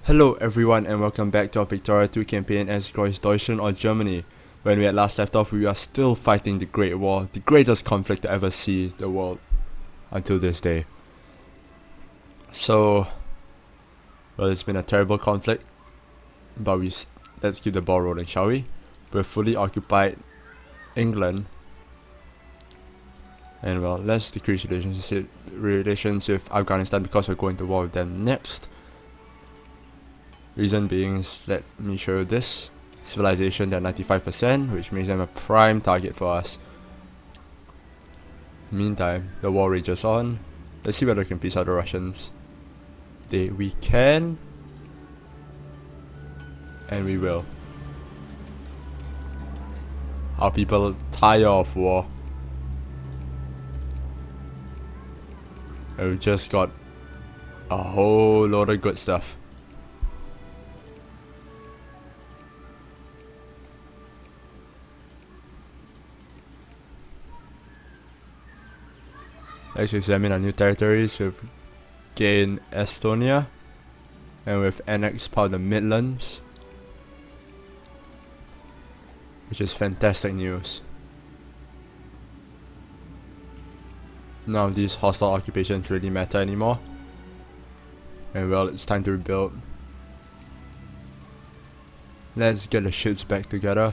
Hello everyone and welcome back to our Victoria 2 campaign as Großdeutschland or Germany. When we had last left off, we are still fighting the Great War, the greatest conflict to ever see the world until this day. So, well, it's been a terrible conflict, but let's keep the ball rolling, shall we? We've fully occupied England, and well, let's decrease relations with Afghanistan because we're going to war with them next. Reason being is, let me show you this. Civilization, they're 95%, which makes them a prime target for us. Meantime, the war rages on. Let's see whether we can peace out the Russians. We can. And we will. Our people tire of war. And we've just got a whole lot of good stuff. Let's examine our new territories. We've gained Estonia and we've annexed part of the Midlands, which is fantastic news. None of these hostile occupations really matter anymore, and well, it's time to rebuild. Let's get the ships back together.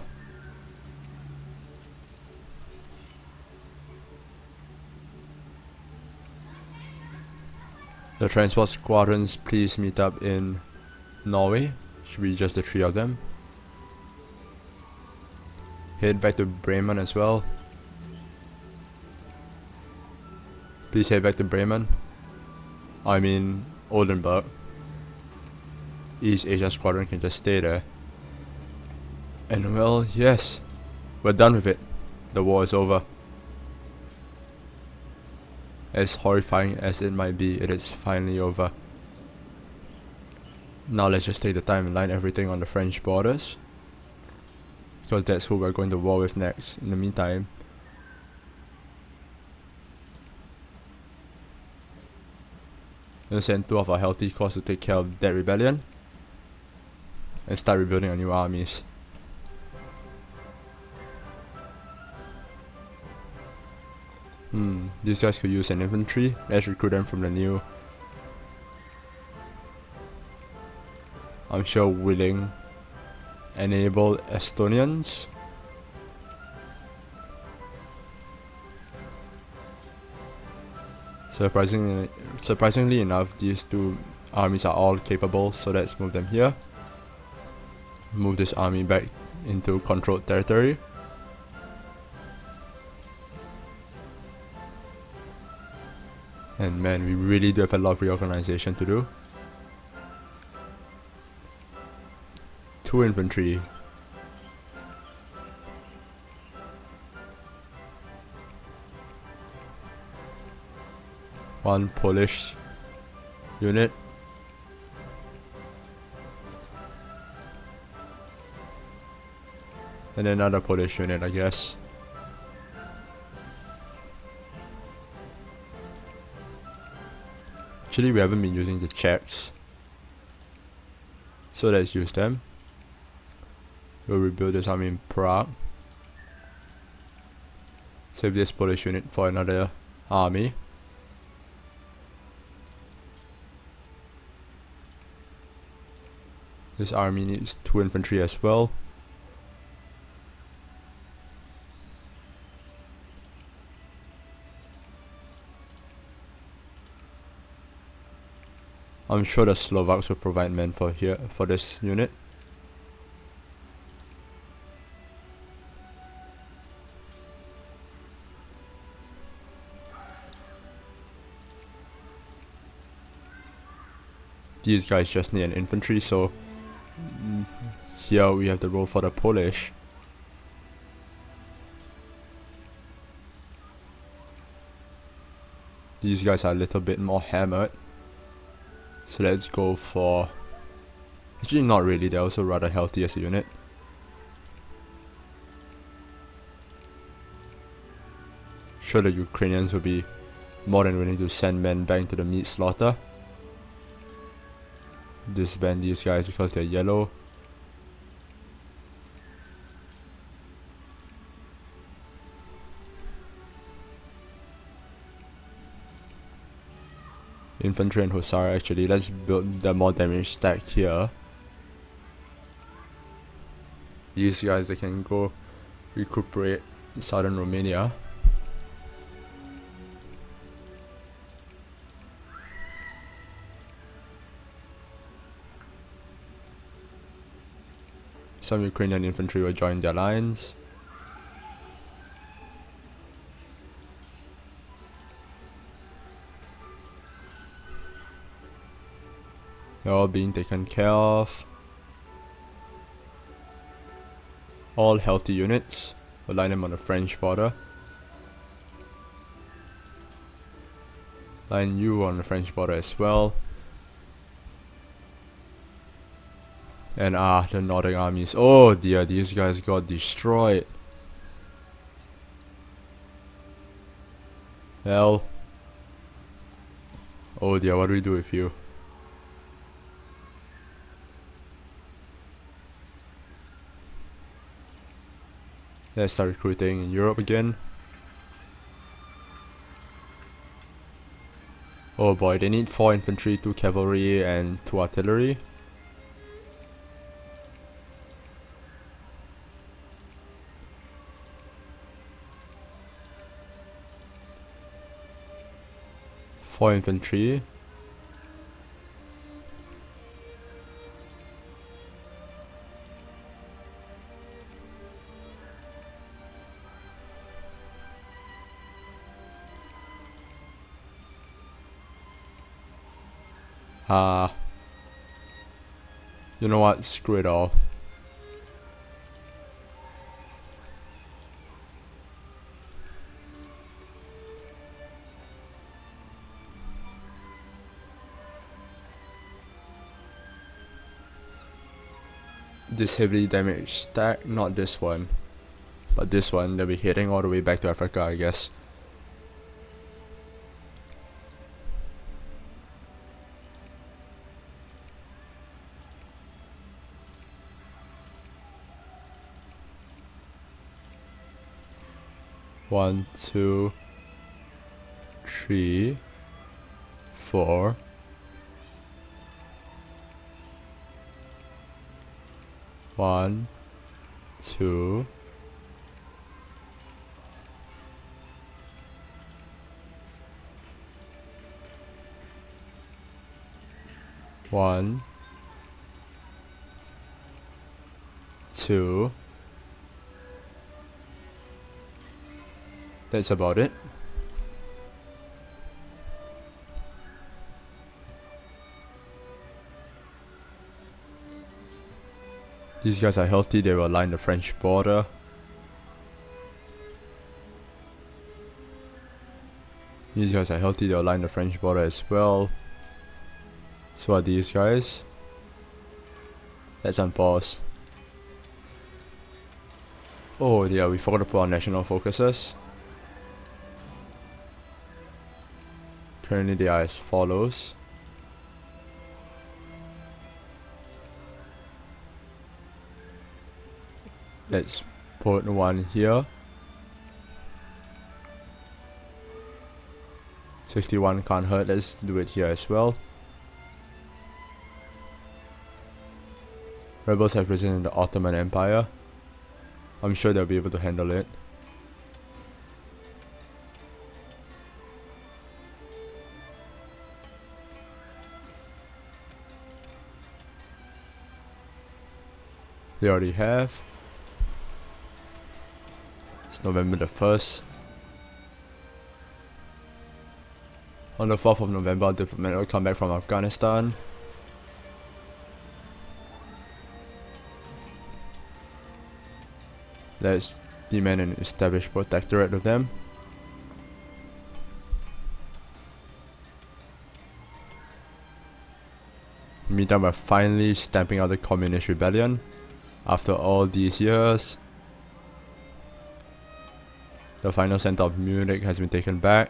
The transport squadrons, please meet up in Norway. Should be just the 3 of them. Head back to Bremen as well. Please head back to Bremen. I mean Oldenburg. East Asia squadron can just stay there. And well, yes, we're done with it. The war is over. As horrifying as it might be, it is finally over. Now let's just take the time and line everything on the French borders, because that's who we're going to war with next. In the meantime, we'll send 2 of our healthy corps to take care of that rebellion and start rebuilding our new armies. These guys could use an infantry. Let's recruit them from the new, I'm sure, willing, enable Estonians. Surprisingly enough, these 2 armies are all capable, so let's move them here. Move this army back into controlled territory. And man, we really do have a lot of reorganization to do. 2 infantry. One Polish unit. And another Polish unit, I guess. Actually, we haven't been using the Czechs, so let's use them. We'll rebuild this army in Prague. Save this Polish unit for another army. This army needs 2 infantry as well. I'm sure the Slovaks will provide men for this unit. These guys just need an infantry, so here we have the role for the Polish. These guys are a little bit more hammered. So let's go for... Actually not really, they're also rather healthy as a unit. Sure, the Ukrainians will be more than willing to send men back into the meat slaughter. disband these guys because they're yellow. Infantry and Hussar, actually, let's build the more damage stack here. These guys, they can go recuperate southern Romania. Some Ukrainian infantry will join their lines. They're all being taken care of. All healthy units. We'll line them on the French border. Line you on the French border as well. And the Northern armies. Oh dear, these guys got destroyed. Hell. Oh dear, what do we do with you? Let's start recruiting in Europe again. Oh boy, they need 4 infantry, 2 cavalry, and 2 artillery. Four infantry. You know what? Screw it all. This heavily damaged stack, not this one, but this one. They'll be heading all the way back to Africa, I guess. One, two, three, 4. One, two, one, two. That's about it. These guys are healthy, they will line the French border. These guys are healthy, they'll line the French border as well. So are these guys. Let's unpause. Oh yeah, we forgot to put on national focuses. Currently they are as follows. Let's put one here. 61 can't hurt, let's do it here as well. Rebels have risen in the Ottoman Empire. I'm sure they'll be able to handle it. They already have. It's November the 1st. On the 4th of November, a diplomat will come back from Afghanistan. Let's demand an established protectorate of them. Meantime, we're finally stamping out the communist rebellion. After all these years, the final center of Munich has been taken back.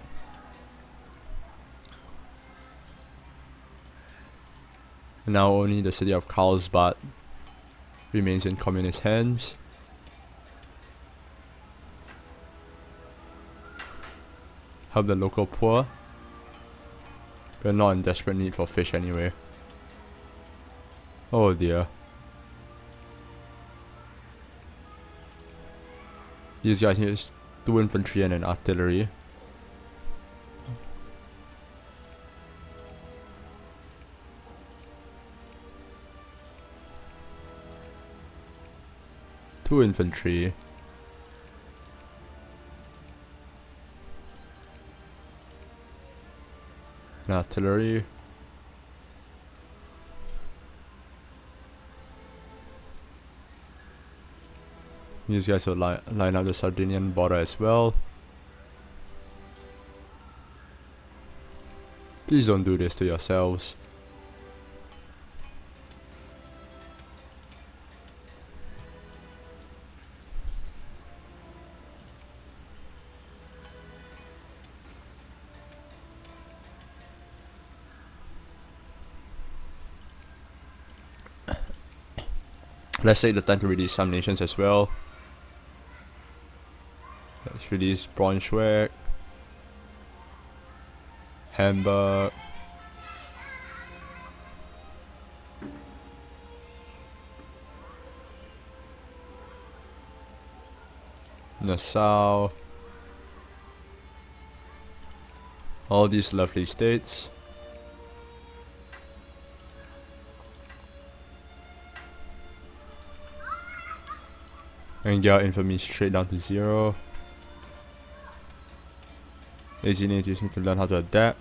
Now only the city of Carlsbad remains in communist hands. Help the local poor. We're not in desperate need for fish anyway. Oh dear. These guys need 2 infantry and an artillery. Two infantry. An artillery. These guys will line up the Sardinian border as well. Please don't do this to yourselves. Let's take the time to release some nations as well. Let's release Braunschweig, Hamburg, Nassau, all these lovely states. And get our infamy straight down to 0. Lazy natives need to learn how to adapt.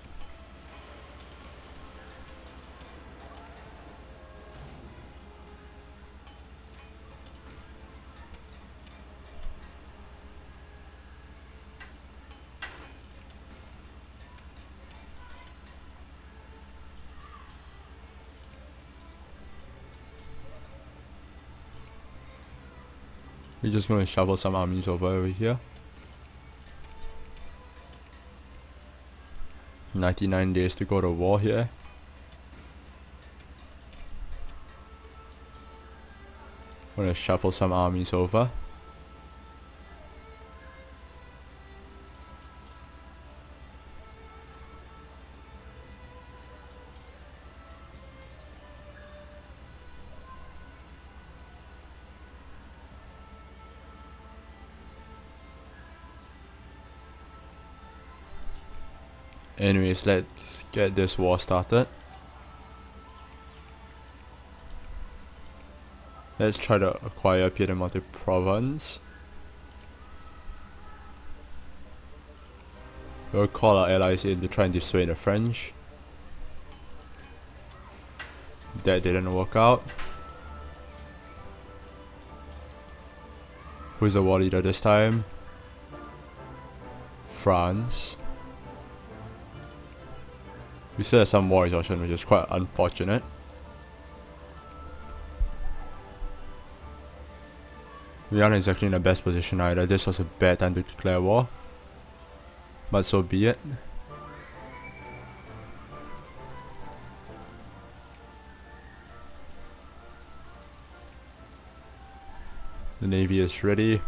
We're just going to shovel some armies over here. 99 days to go to war here. I'm going to shuffle some armies over. Anyways, let's get this war started. Let's try to acquire Piemonte province. We'll call our allies in to try and dissuade the French. That didn't work out. Who's the war leader this time? France. We still have some war exhaustion, which is quite unfortunate. We aren't exactly in the best position either. This was a bad time to declare war. But so be it. The navy is ready.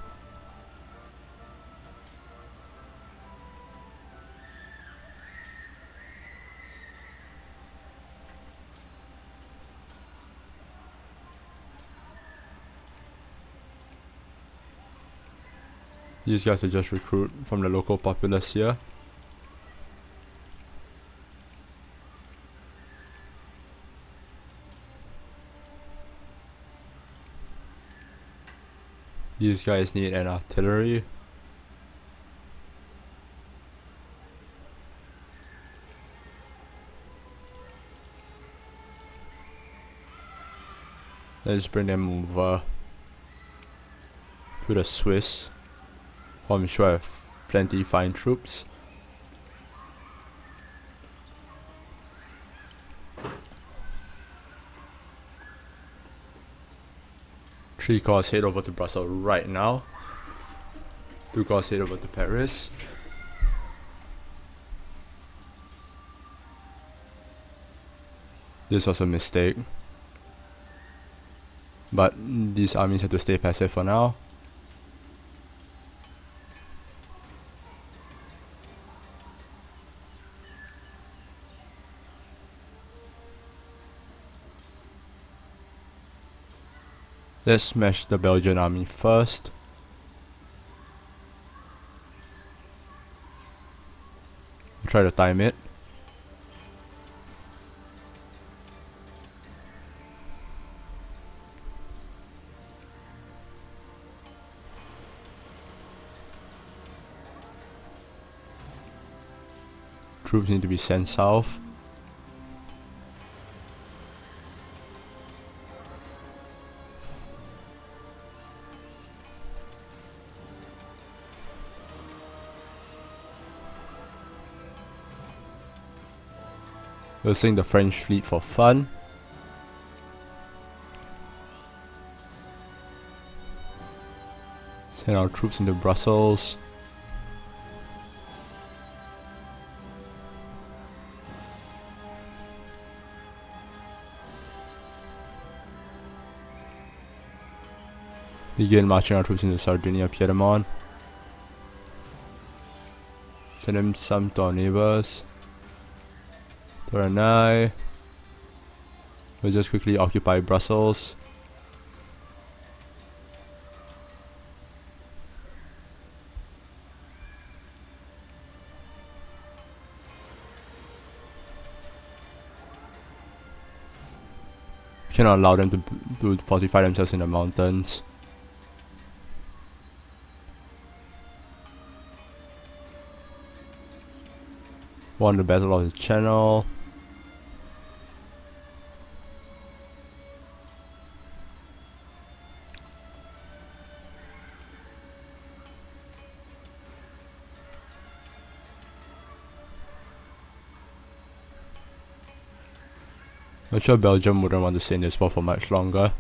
These guys are just recruit from the local populace here. These guys need an artillery. Let's bring them over to the Swiss. I'm sure I have plenty fine troops. Three cars head over to Brussels right now. 2 cars head over to Paris. This was a mistake. But these armies have to stay passive for now. Let's smash the Belgian army first. Try to time it. Troops need to be sent south. We'll sing the French fleet for fun. Send our troops into Brussels. Begin marching our troops into Sardinia, Piedmont. Send them some to our neighbors. Tournai. We'll just quickly occupy Brussels. Cannot allow them to fortify themselves in the mountains. Won the Battle of the Channel. I'm sure Belgium wouldn't want to stay in this war for much longer.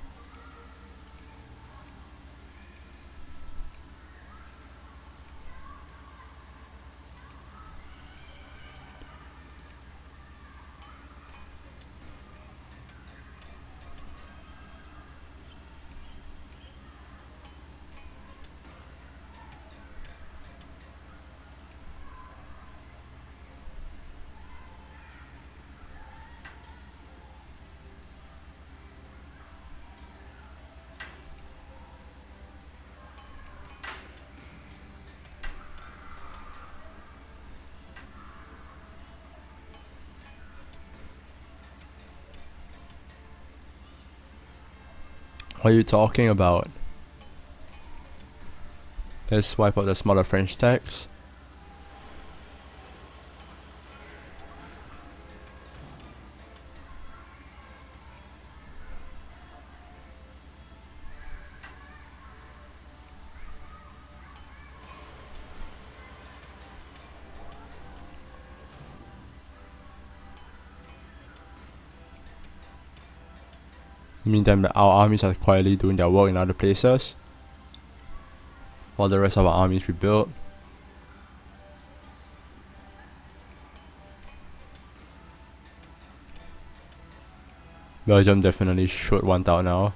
What are you talking about? Let's wipe out the smaller French tax. Meantime, our armies are quietly doing their work in other places, while the rest of our armies rebuild. Belgium definitely should want out now.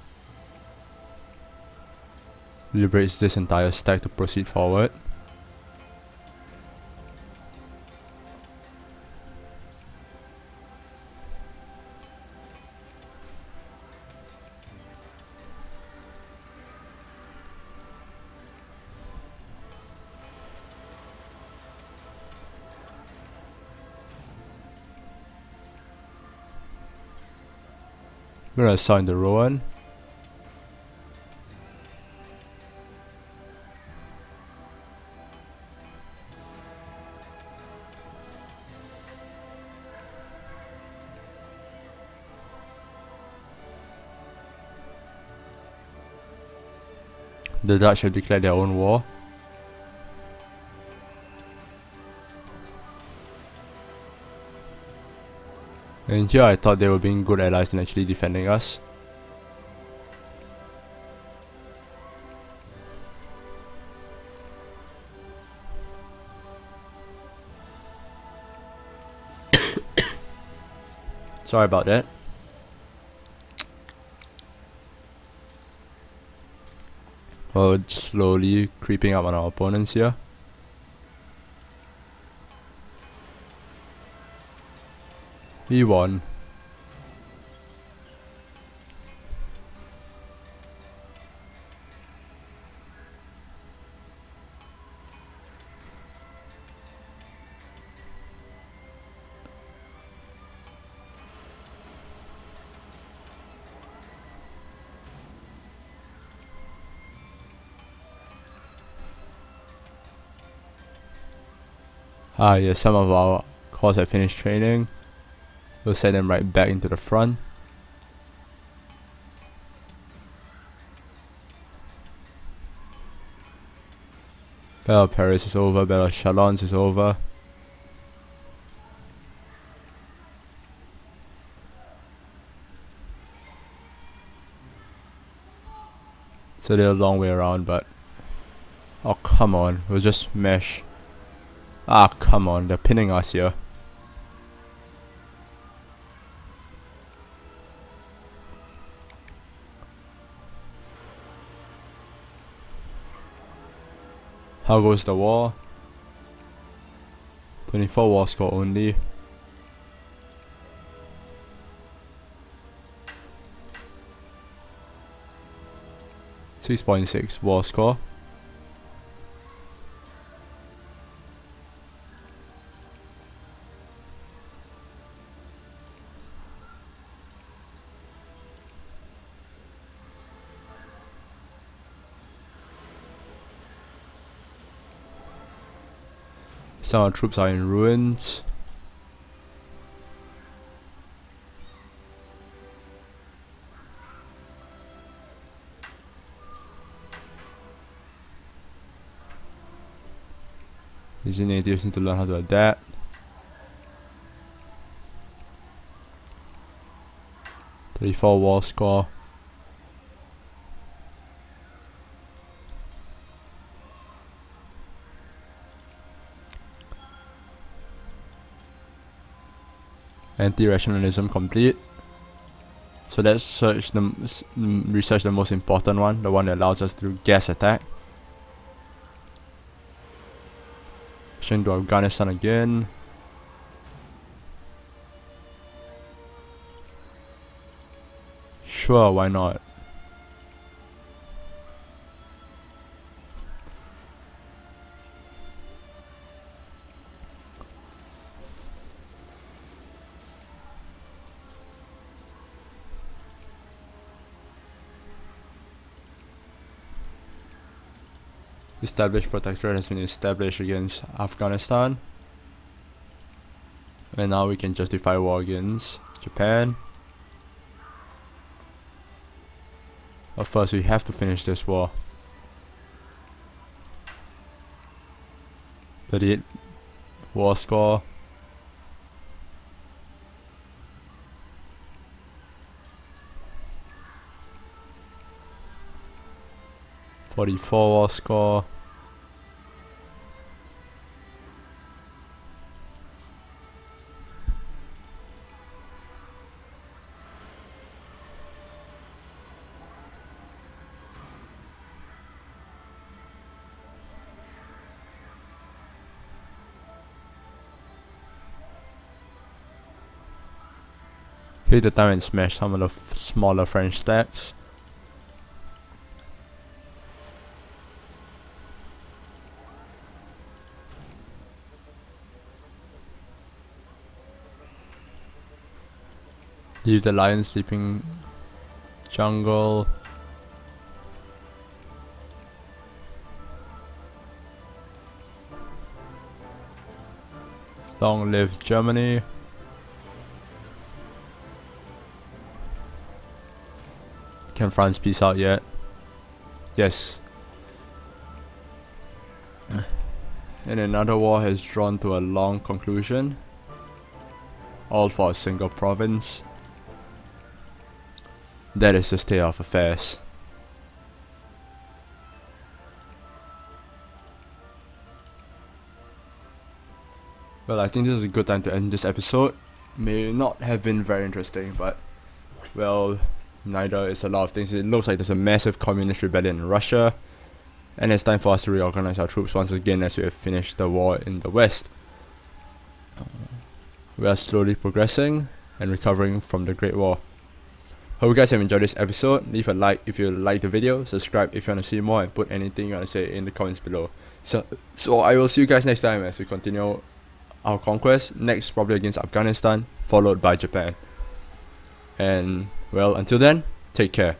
Liberates this entire stack to proceed forward. We're gonna assign the Rowan. The Dutch have declared their own war. And here I thought they were being good allies and actually defending us. Sorry about that. Well, slowly creeping up on our opponents here. He won. Yes, some of our corps have finished training. We'll send them right back into the front. Battle of Paris is over, Battle of Chalons is over. It's a little long way around, but oh come on, we'll just smash. Ah come on, they're pinning us here. How goes the war? 24 war score only. .6 war score. Some of our troops are in ruins. These natives need to learn how to adapt. .34 war score. Anti-rationalism complete. So let's research the most important one, the one that allows us to do gas attack. To Afghanistan again. Sure, why not? Established protectorate has been established against Afghanistan. And now we can justify war against Japan. But first we have to finish this war. 38 war score. .44 war score. Hit the time and smash some of the smaller French stacks. Leave the lion sleeping jungle. Long live Germany. Can France peace out yet? Yes. And another war has drawn to a long conclusion. All for a single province. That is the state of affairs. Well, I think this is a good time to end this episode. May not have been very interesting, but well, neither is a lot of things. It looks like there's a massive communist rebellion in Russia. and it's time for us to reorganize our troops once again as we have finished the war in the west. We are slowly progressing and recovering from the Great War. Hope you guys have enjoyed this episode. Leave a like if you like the video, subscribe if you want to see more, and put anything you want to say in the comments below. So I will see you guys next time as we continue our conquest, next probably against Afghanistan, followed by Japan. And well, until then, take care.